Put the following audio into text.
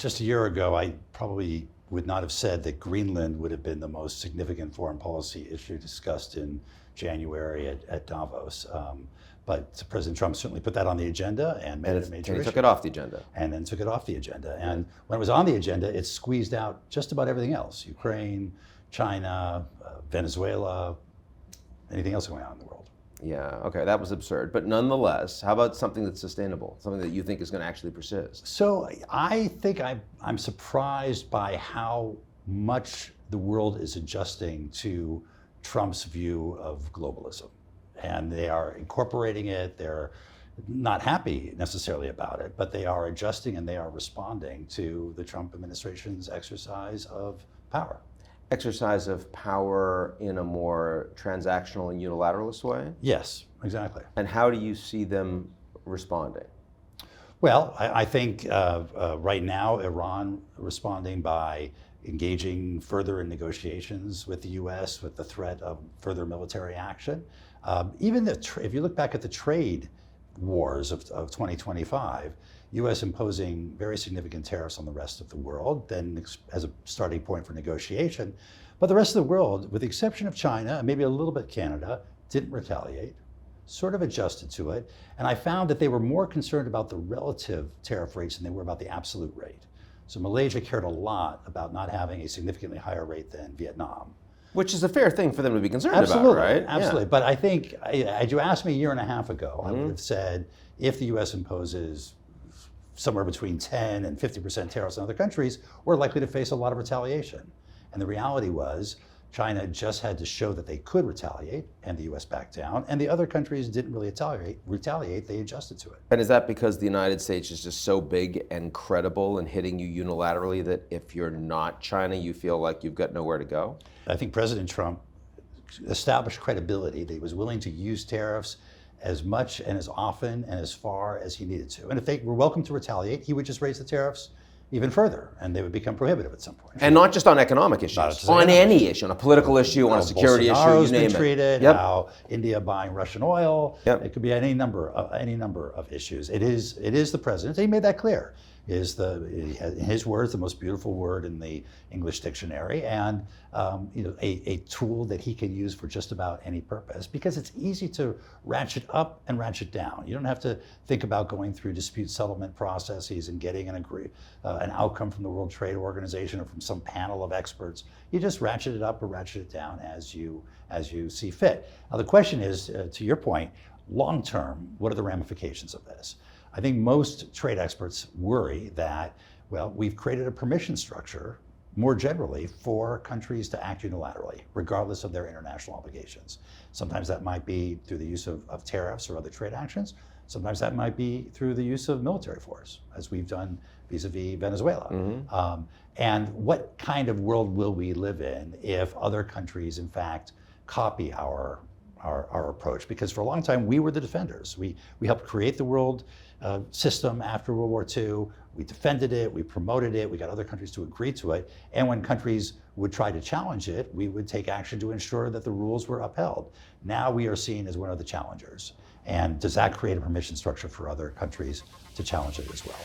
just a year ago, I probably would not have said that Greenland would have been the most significant foreign policy issue discussed in January at Davos. But President Trump certainly put that on the agenda and made it a major issue. He took it off the agenda. And then took it off the agenda. And when it was on the agenda, it squeezed out just about everything else. Ukraine, China, Venezuela, anything else going on in the world. Yeah, okay, that was absurd. But nonetheless, how about something that's sustainable, something that you think is going to actually persist? So I think I'm surprised by how much the world is adjusting to Trump's view of globalism. And they are incorporating it. They're not happy necessarily about it, but they are adjusting and they are responding to the Trump administration's exercise of power. Exercise of power in a more transactional and unilateralist way? Yes, exactly. And how do you see them responding? Well, I think right now Iran responding by engaging further in negotiations with the U.S. with the threat of further military action. Even if you look back at the trade wars of 2025, U.S. imposing very significant tariffs on the rest of the world, then as a starting point for negotiation. But the rest of the world, with the exception of China and maybe a little bit Canada, didn't retaliate, sort of adjusted to it. And I found that they were more concerned about the relative tariff rates than they were about the absolute rate. So Malaysia cared a lot about not having a significantly higher rate than Vietnam. Which is a fair thing for them to be concerned Absolutely, about, right? Absolutely. Yeah. But I think, had you asked me a year and a half ago, I would have said, if the U.S. imposes somewhere between 10 and 50% tariffs on other countries, we're likely to face a lot of retaliation. And the reality was, China just had to show that they could retaliate, and the U.S. backed down, and the other countries didn't really retaliate, they adjusted to it. And is that because the United States is just so big and credible and hitting you unilaterally that if you're not China, you feel like you've got nowhere to go? I think President Trump established credibility that he was willing to use tariffs as much and as often and as far as he needed to. And if they were welcome to retaliate, he would just raise the tariffs even further, and they would become prohibitive at some point. And not just on economic issues, on any issue, on a political issue, on a security issue, you name it. Treated, Yep. How India buying Russian oil. Yep. It could be any number of issues. It is the president. He made that clear. Is in his words, the most beautiful word in the English dictionary, and a tool that he can use for just about any purpose, because it's easy to ratchet up and ratchet down. You don't have to think about going through dispute settlement processes and getting an outcome from the World Trade Organization or from some panel of experts. You just ratchet it up or ratchet it down as you see fit. Now the question is, to your point, long term, what are the ramifications of this? I think most trade experts worry that, well, we've created a permission structure more generally for countries to act unilaterally, regardless of their international obligations. Sometimes that might be through the use of tariffs or other trade actions. Sometimes that might be through the use of military force, as we've done vis-a-vis Venezuela. Mm-hmm. And what kind of world will we live in if other countries, in fact, copy our approach? Because for a long time, we were the defenders. We helped create the world system after World War II. We defended it, we promoted it, we got other countries to agree to it. And when countries would try to challenge it, we would take action to ensure that the rules were upheld. Now we are seen as one of the challengers. And does that create a permission structure for other countries to challenge it as well?